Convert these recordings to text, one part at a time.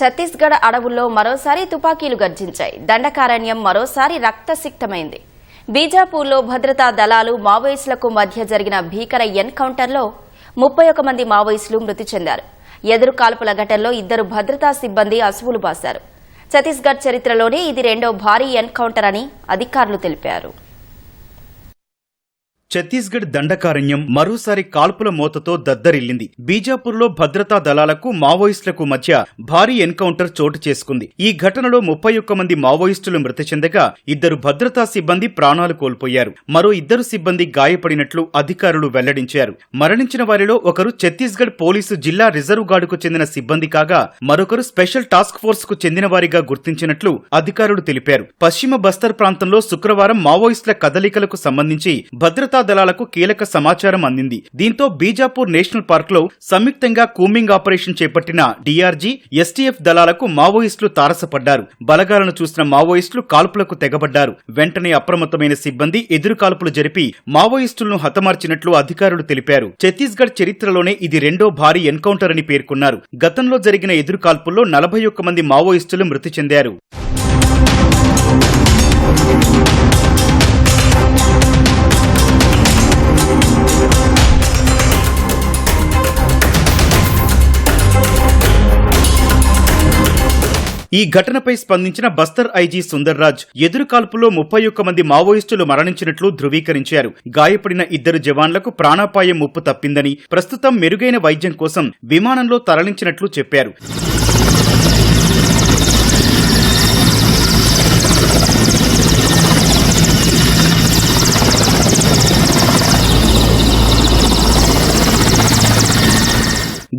ఛత్తీస్గఢ్ అడవుల్లో మరోసారి తుపాకీలు గర్జించాయి. దండకారణ్యం మరోసారి రక్తసిక్తమైంది. బీజాపూర్లో భద్రతా దళాలు మావోయిస్టులకు మధ్య జరిగిన భీకర ఎన్కౌంటర్లో 31 మంది మావోయిస్టులు మృతి చెందారు. ఎదురు కాల్పుల ఘటనలో 2 భద్రతా సిబ్బంది అసువులు బాశారు. ఛత్తీస్గఢ్ చరిత్రలోనే ఇది రెండో భారీ ఎన్కౌంటర్ అని అధికారులు తెలిపారు. ఛత్తీస్గఢ్ దండకారణ్యం మరోసారి కాల్పుల మోతతో దద్దరిల్లింది. బీజాపూర్లో భద్రతా దళాలకు మావోయిస్టులకు మధ్య భారీ ఎన్కౌంటర్ చోటు చేసుకుంది. ఈ ఘటనలో 31 మంది మావోయిస్టులు మృతి చెందగా 2 భద్రతా సిబ్బంది ప్రాణాలు కోల్పోయారు. మరో 2 సిబ్బంది గాయపడినట్లు అధికారులు వెల్లడించారు. మరణించిన వారిలో ఒకరు ఛత్తీస్గఢ్ పోలీసు జిల్లా రిజర్వ్ గార్డుకు చెందిన సిబ్బంది కాగా మరొకరు స్పెషల్ టాస్క్ ఫోర్స్ కు చెందిన వారిగా గుర్తించినట్లు అధికారులు తెలిపారు. పశ్చిమ బస్తర్ ప్రాంతంలో శుక్రవారం మావోయిస్టుల కదలికలకు సంబంధించి భద్రతా దళాలకు కీలక సమాచారం అందింది. దీంతో బీజాపూర్ నేషనల్ పార్క్ లో సంయుక్తంగా కూంబింగ్ ఆపరేషన్ చేపట్టిన డీఆర్జీ, ఎస్టీఎఫ్ దళాలకు మావోయిస్టులు తారసపడ్డారు. బలగాలను చూసిన మావోయిస్టులు కాల్పులకు తెగబడ్డారు. వెంటనే అప్రమత్తమైన సిబ్బంది ఎదురు కాల్పులు జరిపి మావోయిస్టులను హతమార్చినట్లు అధికారులు తెలిపారు. ఛత్తీస్గఢ్ చరిత్రలోనే ఇది రెండో భారీ ఎన్కౌంటర్ అని పేర్కొన్నారు. గతంలో జరిగిన ఎదురు కాల్పుల్లో 41 మంది మావోయిస్టులు మృతి చెందారు. ఈ ఘటనపై స్పందించిన బస్తర్ ఐజీ సుందర్ రాజ్ ఎదురు కాల్పులో 31 మంది మావోయిస్టులు మరణించినట్లు ధృవీకరించారు. గాయపడిన 2 జవాన్లకు ప్రాణాపాయం ముప్పు తప్పిందని, ప్రస్తుతం మెరుగైన వైద్యం కోసం విమానంలో తరలించినట్లు చెప్పారు.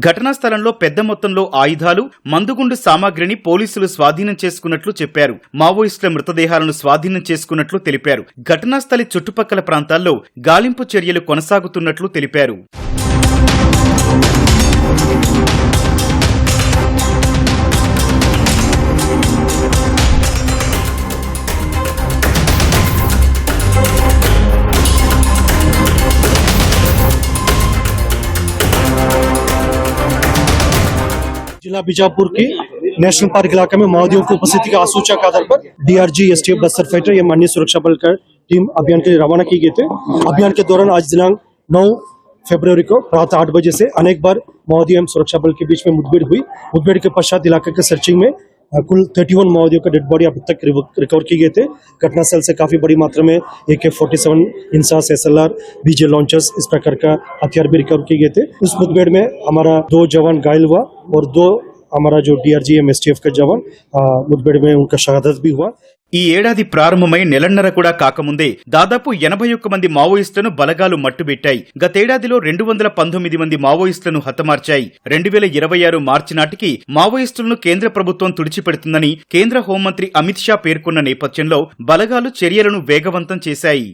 ఘటనా స్థలంలో పెద్ద మొత్తంలో ఆయుధాలు, మందుగుండు సామాగ్రిని పోలీసులు స్వాధీనం చేసుకున్నట్లు చెప్పారు. మావోయిస్టుల మృతదేహాలను స్వాధీనం చేసుకున్నట్లు తెలిపారు. ఘటనా స్థలి చుట్టుపక్కల ప్రాంతాల్లో గాలింపు చర్యలు కొనసాగుతున్నట్లు తెలిపారు. जिला बीजापुर के नेशनल पार्क इलाके में माओवादियों की उपस्थिति के आसूचक आधार पर डीआरजी, एसटीएफ, बस्तर फाइटर एवं अन्य सुरक्षा बल का टीम अभियान के लिए रवाना की गए थे। अभियान के दौरान आज दिनांक 9 फरवरी को प्रातः 8 बजे से अनेक बार माओवादी एवं सुरक्षा बल के बीच में मुठभेड़ हुई। मुठभेड़ के पश्चात इलाके के सर्चिंग में कुल 31 माओवादियों का डेड बॉडी अब तक रिकवर किए गए थे। घटनास्थल से काफी बड़ी मात्रा में AK-47, INSAS, SLR, BJ launchers इस प्रकार का हथियार भी रिकवर किए गए थे। उस मुठभेड़ में हमारा 2 जवान घायल हुआ और 2 हमारा जो DRG एवं STF का जवान मुठभेड़ में उनका शहादत भी हुआ। ఈ ఏడాది ప్రారంభమై నెలన్నర కూడా కాకముందే దాదాపు 81 మంది మావోయిస్టులను బలగాలు మట్టుబెట్టాయి. గతేడాదిలో 219 మంది మావోయిస్టులను హతమార్చాయి. 2026 మార్చి నాటికి మావోయిస్టులను కేంద్ర ప్రభుత్వం తుడిచిపెడుతుందని కేంద్ర హోంమంత్రి అమిత్ షా పేర్కొన్న నేపథ్యంలో బలగాలు చర్యలను వేగవంతం చేశాయి.